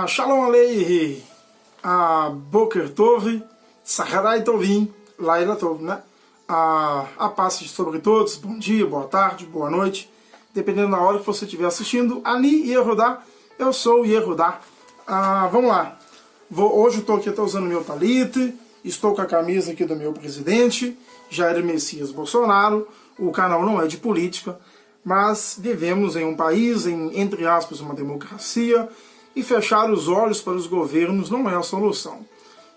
Shalom Aleichem, Boker Tov, Saharai Tovim, Laila Tov, né? A paz sobre todos, bom dia, boa tarde, boa noite, dependendo da hora que você estiver assistindo. Ani Yehudá, eu sou o Yehudá. Vamos lá, hoje eu estou usando meu talit, estou com a camisa aqui do meu presidente, Jair Messias Bolsonaro. O canal não é de política, mas vivemos em um país, entre aspas, uma democracia, e fechar os olhos para os governos não é a solução.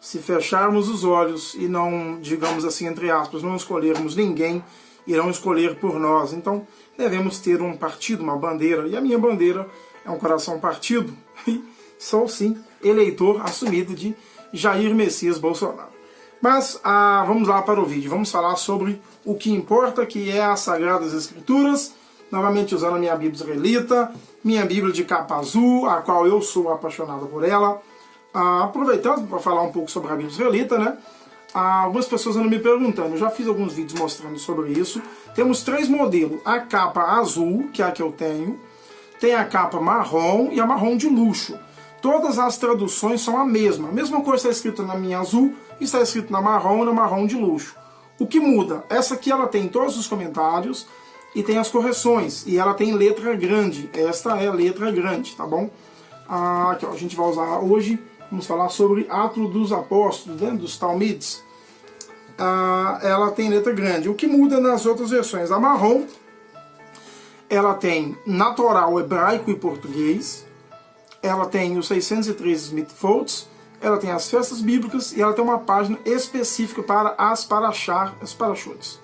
Se fecharmos os olhos e não, digamos assim, entre aspas, não escolhermos ninguém, irão escolher por nós. Então, devemos ter um partido, uma bandeira, e a minha bandeira é um coração partido, e sou, sim, eleitor assumido de Jair Messias Bolsonaro. Mas vamos lá para o vídeo, vamos falar sobre o que importa, que é as Sagradas Escrituras, novamente usando a minha Bíblia israelita, minha Bíblia de capa azul, a qual eu sou apaixonado por ela. Aproveitando para falar um pouco sobre a Bíblia israelita, né? Algumas pessoas andam me perguntando, eu já fiz alguns vídeos mostrando sobre isso. Temos três modelos, a capa azul, que é a que eu tenho, tem a capa marrom e a marrom de luxo. Todas as traduções são a mesma coisa está escrita na minha azul, está escrito na marrom e na marrom de luxo. O que muda? Essa aqui ela tem todos os comentários e tem as correções, e ela tem letra grande. Esta é a letra grande, tá bom? Aqui, ó, a gente vai usar hoje, vamos falar sobre Atos dos Apóstolos, né, dos Talmides. Ela tem letra grande. O que muda nas outras versões? A marrom, ela tem natural hebraico e português, ela tem os 603 mitzvot, ela tem as festas bíblicas e ela tem uma página específica para as parashotes.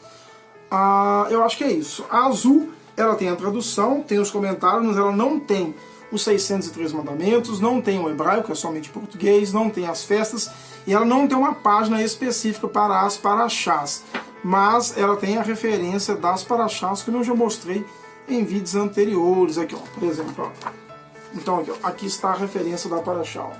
Eu acho que é isso. A azul, ela tem a tradução, tem os comentários, mas ela não tem os 603 mandamentos, não tem o hebraico, é somente português, não tem as festas, e ela não tem uma página específica para as parashás, mas ela tem a referência das parashás que eu já mostrei em vídeos anteriores, aqui, ó, por exemplo, ó. Então aqui está a referência da parashá, ó.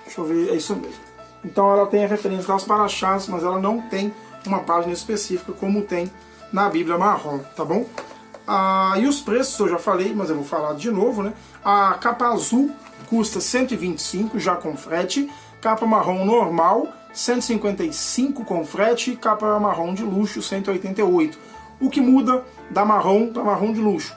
Deixa eu ver, é isso mesmo. Então ela tem a referência das parashás, mas ela não tem uma página específica como tem na Bíblia marrom, tá bom? E os preços eu já falei, mas eu vou falar de novo, né? A capa azul custa 125 já com frete, capa marrom normal 155 com frete, capa marrom de luxo 188. O que muda da marrom para marrom de luxo?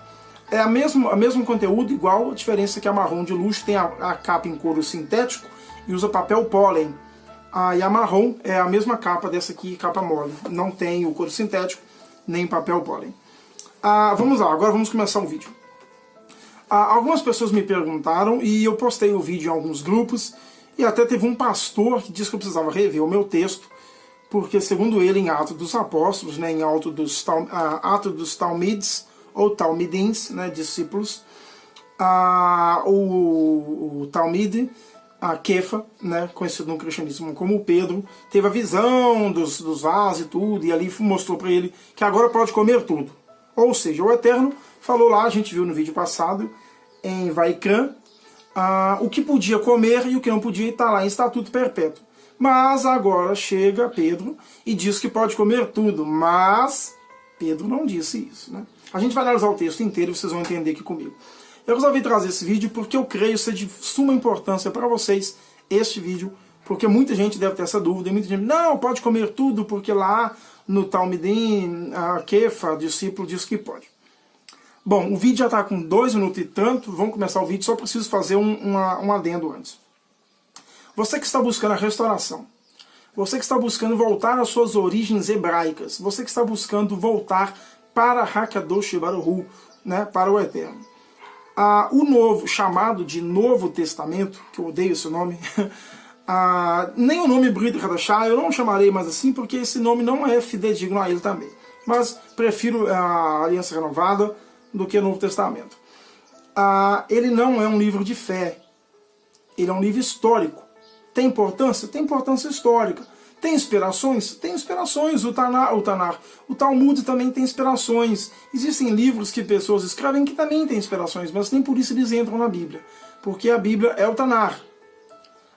É a mesmo conteúdo, igual, a diferença é que a marrom de luxo tem a capa em couro sintético e usa papel pólen. E a marrom é a mesma capa dessa aqui, capa mole. Não tem o couro sintético, nem papel pólen. Vamos lá, agora vamos começar o vídeo. Algumas pessoas me perguntaram e eu postei o vídeo em alguns grupos e até teve um pastor que disse que eu precisava rever o meu texto, porque segundo ele, em Atos dos Apóstolos, né, em Atos dos Talmides, ou Talmidins, né, discípulos, o Talmide, a Kefa, né, conhecido no cristianismo como Pedro, teve a visão dos vasos e tudo, e ali mostrou para ele que agora pode comer tudo. Ou seja, o Eterno falou lá, a gente viu no vídeo passado, em Vaikran, o que podia comer e o que não podia, está lá em estatuto perpétuo. Mas agora chega Pedro e diz que pode comer tudo, mas Pedro não disse isso, né? A gente vai analisar o texto inteiro e vocês vão entender aqui comigo. Eu resolvi trazer esse vídeo porque eu creio ser de suma importância para vocês este vídeo, porque muita gente deve ter essa dúvida, e muita gente, não, pode comer tudo, porque lá no Talmidim, a Kefa, discípulo, diz que pode. Bom, o vídeo já está com 2 minutos e tanto, vamos começar o vídeo, só preciso fazer um adendo antes. Você que está buscando a restauração, você que está buscando voltar às suas origens hebraicas, você que está buscando voltar para Hakadosh Baruch Hu, né, para o Eterno. O novo, chamado de Novo Testamento, que eu odeio esse nome, nem o nome Brit Hadashah, eu não chamarei mais assim, porque esse nome não é fidedigno a ele também. Mas prefiro a Aliança Renovada do que o Novo Testamento. Ele não é um livro de fé, ele é um livro histórico. Tem importância? Tem importância histórica. Tem inspirações? Tem inspirações. O Talmud também tem inspirações. Existem livros que pessoas escrevem que também têm inspirações, mas nem por isso eles entram na Bíblia. Porque a Bíblia é o Tanar.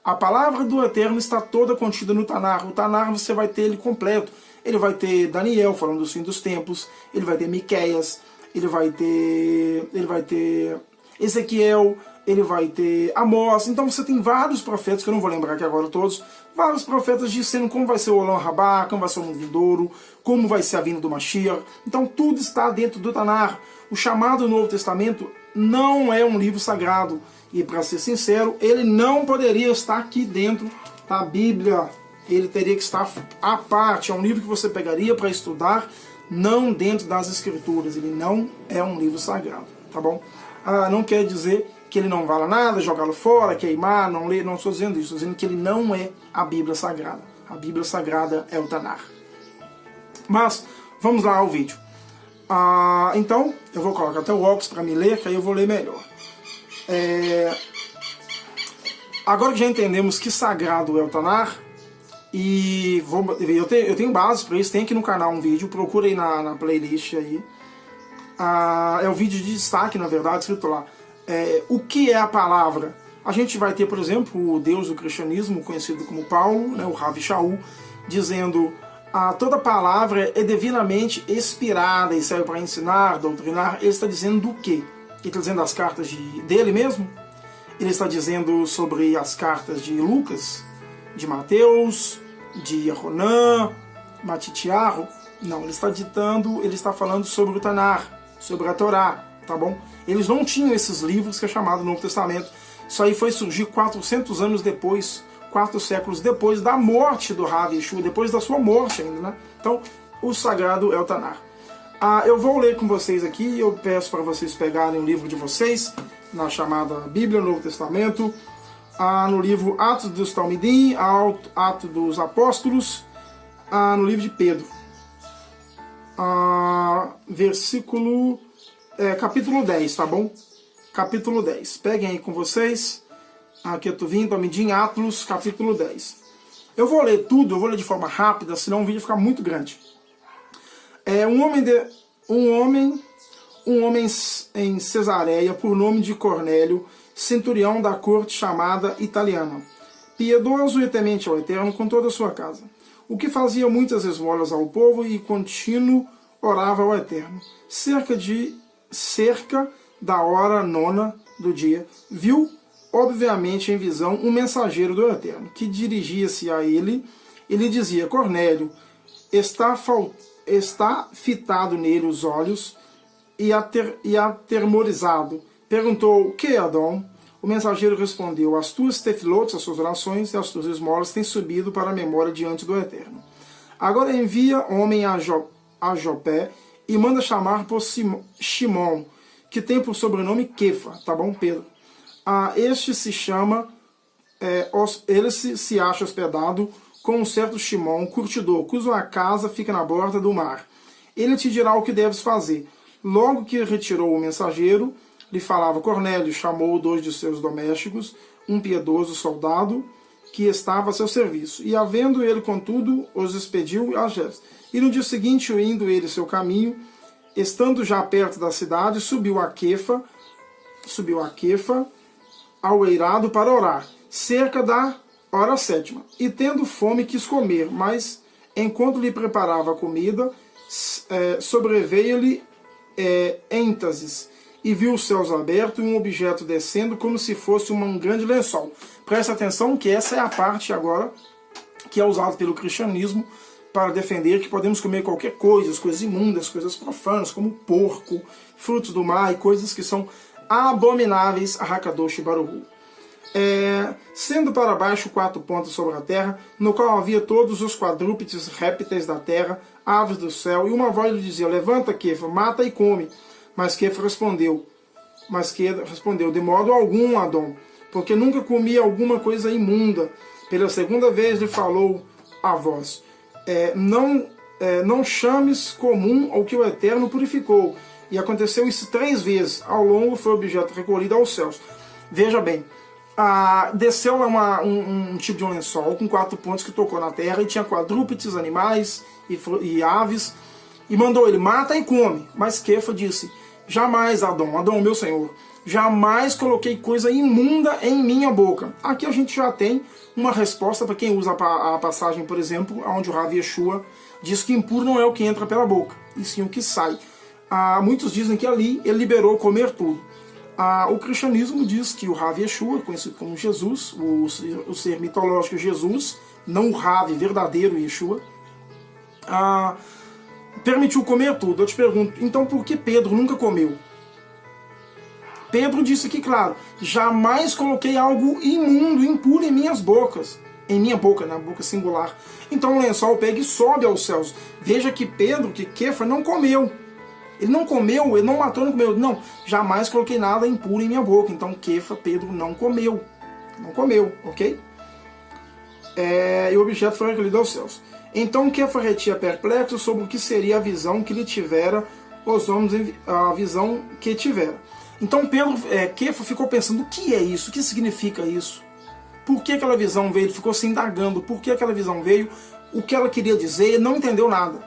A palavra do Eterno está toda contida no Tanar. O Tanar você vai ter ele completo. Ele vai ter Daniel falando do fim dos tempos. Ele vai ter Miqueias. Ele vai ter Ezequiel, ele vai ter Amós. Então você tem vários profetas, que eu não vou lembrar aqui agora todos, vários profetas dizendo como vai ser o Olam Rabá, como vai ser o mundo vindouro, como vai ser a vinda do Mashiach. Então tudo está dentro do Tanar. O chamado Novo Testamento não é um livro sagrado. E para ser sincero, ele não poderia estar aqui dentro da Bíblia. Ele teria que estar à parte. É um livro que você pegaria para estudar, não dentro das Escrituras. Ele não é um livro sagrado, tá bom? Não quer dizer que ele não vale nada, jogá-lo fora, queimar, não ler, não estou dizendo isso. Estou dizendo que ele não é a Bíblia Sagrada. A Bíblia Sagrada é o Tanar. Mas, vamos lá ao vídeo. Então, eu vou colocar até o óculos para me ler, que aí eu vou ler melhor. Agora que já entendemos que sagrado é o Tanar, e eu tenho bases para isso, tem aqui no canal um vídeo, procura aí na playlist aí. É o vídeo de destaque, na verdade, escrito lá. O que é a palavra? A gente vai ter, por exemplo, o Deus do cristianismo, conhecido como Paulo, né, o Rav Shaul, dizendo toda palavra é divinamente inspirada e serve para ensinar, doutrinar. Ele está dizendo do quê? Ele está dizendo das cartas dele mesmo? Ele está dizendo sobre as cartas de Lucas, de Mateus, de Ronã, Matitiarro? Não, ele está falando sobre o Tanar, sobre a Torá, tá bom? Eles não tinham esses livros que é chamado Novo Testamento. Isso aí foi surgir 400 anos depois, 4 séculos depois da morte do Rav Yeshua, depois da sua morte ainda, né? Então, o sagrado é o Tanar. Eu vou ler com vocês aqui, eu peço para vocês pegarem o livro de vocês, na chamada Bíblia, Novo Testamento, no livro Atos dos Talmidim, Atos dos Apóstolos, no livro de Pedro. Capítulo 10, tá bom? Capítulo 10. Peguem aí com vocês. Ketuvim, Talmidim, Atos, capítulo 10. Eu vou ler tudo, eu vou ler de forma rápida, senão o vídeo fica muito grande. Um homem em Cesareia, por nome de Cornélio, centurião da corte chamada italiana, piedoso e temente ao Eterno com toda a sua casa, o que fazia muitas esmolas ao povo e contínuo orava ao Eterno. Cerca da hora 9 do dia, viu, obviamente em visão, um mensageiro do Eterno, que dirigia-se a ele e lhe dizia: Cornélio, está fitado nele os olhos e atemorizado. Perguntou: que, Adão? O mensageiro respondeu: as tuas tefilotes, as suas orações e as tuas esmolas têm subido para a memória diante do Eterno. Agora envia homem a Jopé e manda chamar por Shimon, que tem por sobrenome Kefa, tá bom, Pedro? Este se chama, ele se acha hospedado com um certo Shimon, curtidor, cuja casa fica na borda do mar. Ele te dirá o que deves fazer. Logo que retirou o mensageiro, lhe falava Cornélio, chamou 2 de seus domésticos, um piedoso soldado que estava a seu serviço. E havendo ele, contudo, os expediu a Jefes. E no dia seguinte, indo ele seu caminho, estando já perto da cidade, subiu a Kefa ao eirado para orar, cerca da hora 7ª. E tendo fome, quis comer, mas enquanto lhe preparava a comida, sobreveio-lhe êntases, e viu os céus abertos e um objeto descendo como se fosse um grande lençol. Presta atenção que essa é a parte agora que é usada pelo cristianismo para defender que podemos comer qualquer coisa, as coisas imundas, coisas profanas, como porco, frutos do mar e coisas que são abomináveis a Hakadosh Baruch. Sendo para baixo 4 pontas sobre a terra, no qual havia todos os quadrúpedes répteis da terra, aves do céu, e uma voz lhe dizia: levanta, Kefa, mata e come. Mas Kefa respondeu, de modo algum, Adão, porque nunca comi alguma coisa imunda. Pela segunda vez lhe falou a voz: não chames comum ao que o Eterno purificou. E aconteceu isso 3 vezes. Ao longo foi o objeto recolhido aos céus. Veja bem, desceu lá um tipo de um lençol com 4 pontos que tocou na terra e tinha quadrúpedes, animais e aves, e mandou ele: mata e come. Mas Kefa disse: jamais, Adão, meu senhor, jamais coloquei coisa imunda em minha boca. Aqui a gente já tem uma resposta para quem usa a passagem, por exemplo, onde o Rav Yeshua diz que impuro não é o que entra pela boca, e sim o que sai. Muitos dizem que ali ele liberou comer tudo. O cristianismo diz que o Rav Yeshua, conhecido como Jesus, o ser mitológico Jesus, não o Rav verdadeiro Yeshua, permitiu comer tudo. Eu te pergunto, então por que Pedro nunca comeu? Pedro disse aqui, claro, jamais coloquei algo imundo, impuro em minhas bocas. Em minha boca, na boca singular. Então o lençol pega e sobe aos céus. Veja que Pedro, que Kefa, não comeu. Ele não comeu, ele não matou, não comeu. Não, jamais coloquei nada impuro em minha boca. Então Kefa, Pedro, não comeu. Não comeu, ok? E o objeto foi recolhido aos céus. Então Kefa retia perplexo sobre o que seria a visão que lhe tivera os homens, a visão que tivera. Então Pedro, Kefa ficou pensando, o que é isso? O que significa isso? Por que aquela visão veio? Ele ficou se indagando. Por que aquela visão veio? O que ela queria dizer? Ele não entendeu nada.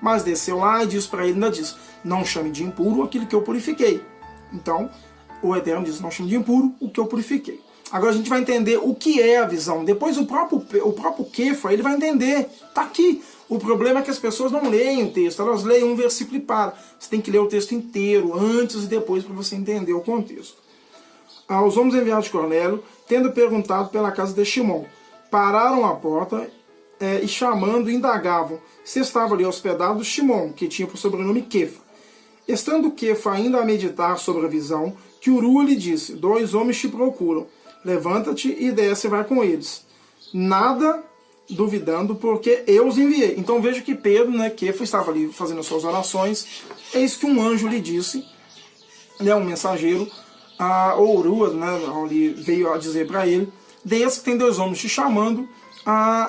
Mas desceu lá e disse para ele, ainda diz, não chame de impuro aquilo que eu purifiquei. Então, o Eterno diz, não chame de impuro o que eu purifiquei. Agora a gente vai entender o que é a visão. Depois o próprio Kefa, ele vai entender. Está aqui. O problema é que as pessoas não leem o texto. Elas leem um versículo e param. Você tem que ler o texto inteiro, antes e depois, para você entender o contexto. Os homens enviados de Cornélio, tendo perguntado pela casa de Shimon, pararam à porta e chamando, indagavam se estava ali hospedado Shimon, que tinha por sobrenome Kefa. Estando Kefa ainda a meditar sobre a visão, que Urua lhe disse, 2 homens te procuram, levanta-te e desce e vai com eles. Nada duvidando, porque eu os enviei. Então veja que Pedro, Kefa, estava ali fazendo as suas orações, eis que um anjo lhe disse, um mensageiro, ou Urua, ele veio a dizer para ele, desce que tem 2 homens te chamando,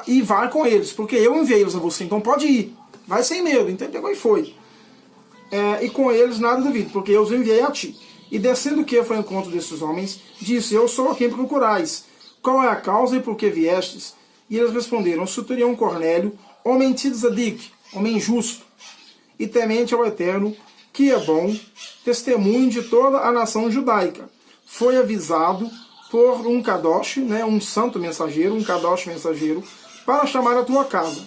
e vai com eles, porque eu enviei-los a você, então pode ir, vai sem medo. Então ele pegou e foi. E com eles nada duvido, porque eu os enviei a ti. E descendo Kefa ao encontro desses homens, disse, eu sou a quem procurais. Qual é a causa e por que viestes? E eles responderam, o centurião Cornélio, homem tzaddik, homem justo, e temente ao Eterno, que é bom, testemunho de toda a nação judaica. Foi avisado por um kadosh, um santo mensageiro, um kadosh mensageiro, para chamar a tua casa.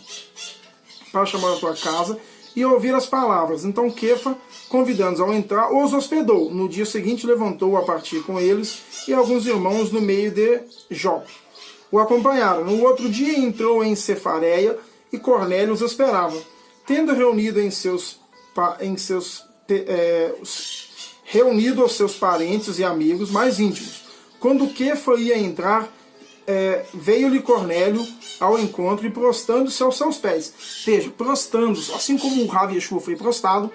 Para chamar a tua casa e ouvir as palavras. Então Kefa, convidando-os ao entrar, os hospedou. No dia seguinte levantou a partir com eles e alguns irmãos no meio de Jope. O acompanharam. No outro dia entrou em Cefareia e Cornélio os esperava. Tendo reunido reunido aos seus parentes e amigos mais íntimos. Quando Kefa ia entrar, veio-lhe Cornélio ao encontro e prostando-se aos seus pés. Veja, prostando-se, assim como o Rav Yeshua foi prostado,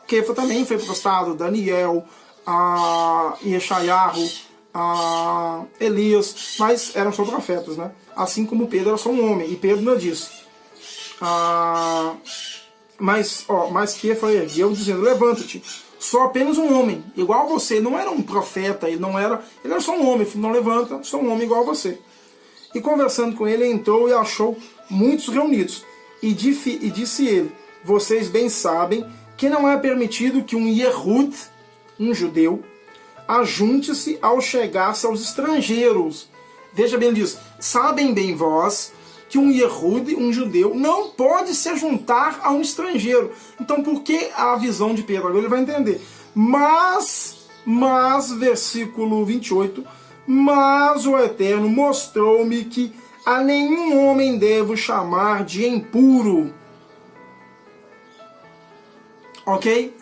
Kefa também foi prostado, Daniel, Yeshayahu, Elias, mas eram só profetas, Assim como Pedro era só um homem, e Pedro não disse. Mas Kefa ergueu dizendo, levanta-te, sou apenas um homem, igual a você, não era um profeta, ele era só um homem, não levanta, sou um homem igual a você. E conversando com ele, entrou e achou muitos reunidos, e disse ele, vocês bem sabem que não é permitido que um Yehud, um judeu, ajunte-se ao chegar-se aos estrangeiros. Veja bem, ele diz, sabem bem vós, que um Yehud, um judeu, não pode se juntar a um estrangeiro. Então, por que a visão de Pedro? Agora ele vai entender. Mas, versículo 28, mas o Eterno mostrou-me que a nenhum homem devo chamar de impuro. Ok?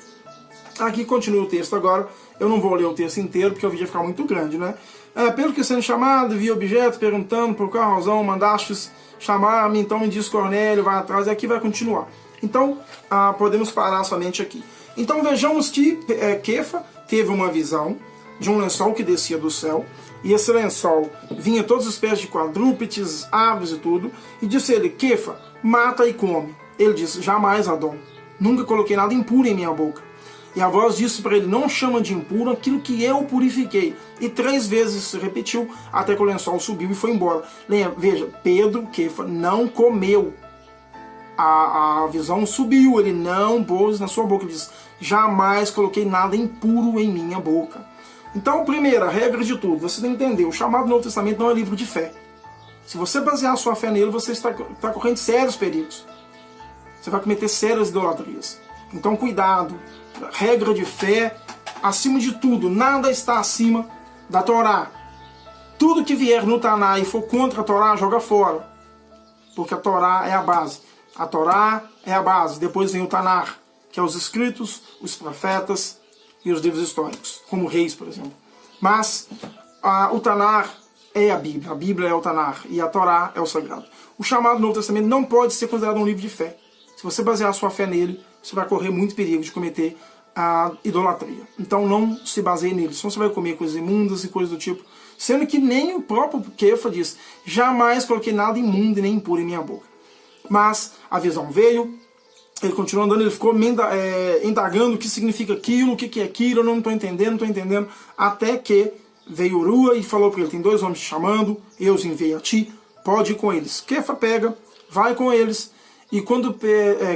Aqui continua o texto agora. Eu não vou ler o texto inteiro, porque o vídeo vai ficar muito grande, pelo que sendo chamado, vi objeto, perguntando por qual razão mandastes chamar-me, então me diz Cornélio, vai atrás, e aqui vai continuar. Então, podemos parar somente aqui. Então vejamos que Kefa teve uma visão de um lençol que descia do céu, e esse lençol vinha todas as espécies de quadrúpedes, aves e tudo, e disse ele, Kefa, mata e come. Ele disse, jamais, Adão, nunca coloquei nada impuro em minha boca. E a voz disse para ele, não chama de impuro aquilo que eu purifiquei. E 3 vezes se repetiu, até que o lençol subiu e foi embora. Veja, Pedro, Kefa, não comeu. A visão subiu, ele não pôs na sua boca. Ele diz, jamais coloquei nada impuro em minha boca. Então, primeira regra de tudo, você tem que entender, o chamado Novo Testamento não é livro de fé. Se você basear a sua fé nele, você está correndo sérios perigos. Você vai cometer sérias idolatrias. Então, cuidado. Regra de fé, acima de tudo, nada está acima da Torá. Tudo que vier no Taná e for contra a Torá, joga fora. Porque a Torá é a base. A Torá é a base. Depois vem o Tanar, que é os escritos, os profetas e os livros históricos, como Reis, por exemplo. Mas o Tanar é a Bíblia é o Tanar, e a Torá é o Sagrado. O chamado Novo Testamento não pode ser considerado um livro de fé. Se você basear a sua fé nele, você vai correr muito perigo de cometer a idolatria. Então não se baseie nele, senão você vai comer coisas imundas e coisas do tipo, sendo que nem o próprio Kefa diz, jamais coloquei nada imundo e nem impuro em minha boca. Mas a visão veio, ele continuou andando, ele ficou indagando o que significa aquilo, o que é aquilo, eu não estou entendendo, até que veio Urua e falou para ele, tem 2 homens te chamando, eu os enviei a ti, pode ir com eles. Kefa pega, vai com eles, e quando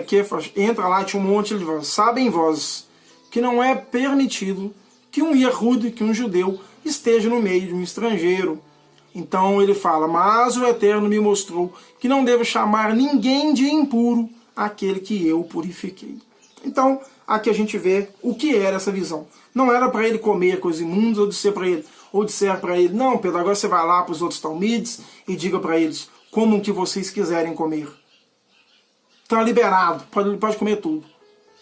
Kefa entra lá, tinha um monte, ele fala, sabem vós que não é permitido que um Yehud, que um judeu, esteja no meio de um estrangeiro. Então ele fala, mas o Eterno me mostrou que não devo chamar ninguém de impuro, aquele que eu purifiquei. Então, aqui a gente vê o que era essa visão. Não era para ele comer coisas imundas, ou disser para ele, não, Pedro, agora você vai lá para os outros talmides e diga para eles, comam o que vocês quiserem comer. Está liberado, pode comer tudo.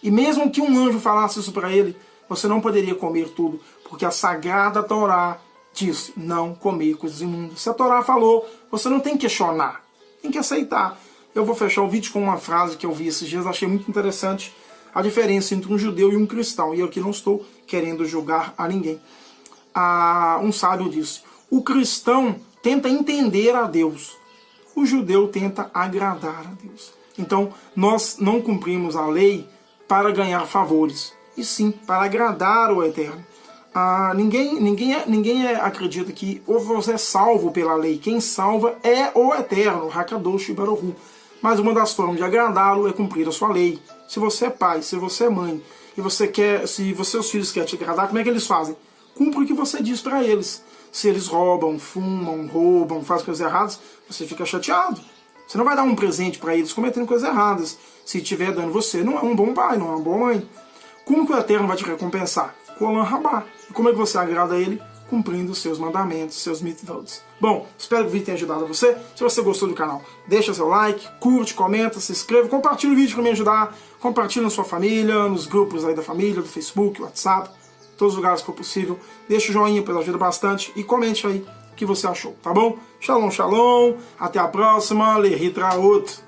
E mesmo que um anjo falasse isso para ele, você não poderia comer tudo, porque a Sagrada Torá diz, não comer coisas imundas. Se a Torá falou, você não tem que questionar, tem que aceitar. Eu vou fechar o vídeo com uma frase que eu vi esses dias, achei muito interessante, a diferença entre um judeu e um cristão. E eu aqui não estou querendo julgar a ninguém. Um sábio disse, o cristão tenta entender a Deus, o judeu tenta agradar a Deus. Então, nós não cumprimos a lei para ganhar favores, e sim para agradar o Eterno. Ninguém acredita que ou você é salvo pela lei. Quem salva é o Eterno, Hakadosh Baruch Hu. Mas uma das formas de agradá-lo é cumprir a sua lei. Se você é pai, se você é mãe, e se seus filhos querem te agradar, como é que eles fazem? Cumpre o que você diz para eles. Se eles roubam, fumam, fazem coisas erradas, você fica chateado. Você não vai dar um presente para eles cometendo coisas erradas. Se estiver dando você, não é um bom pai, não é uma boa mãe. Como que o Eterno vai te recompensar? Com Olam Rabá. E como é que você agrada a ele? Cumprindo os seus mandamentos, seus mitzvot. Bom, espero que o vídeo tenha ajudado a você. Se você gostou do canal, deixa seu like, curte, comenta, se inscreva, compartilha o vídeo para me ajudar. Compartilha na sua família, nos grupos aí da família, do Facebook, WhatsApp, todos os lugares que for possível. Deixa o joinha, pois ajuda bastante. E comente aí o que você achou, tá bom? Shalom, shalom. Até a próxima. Lehitraot.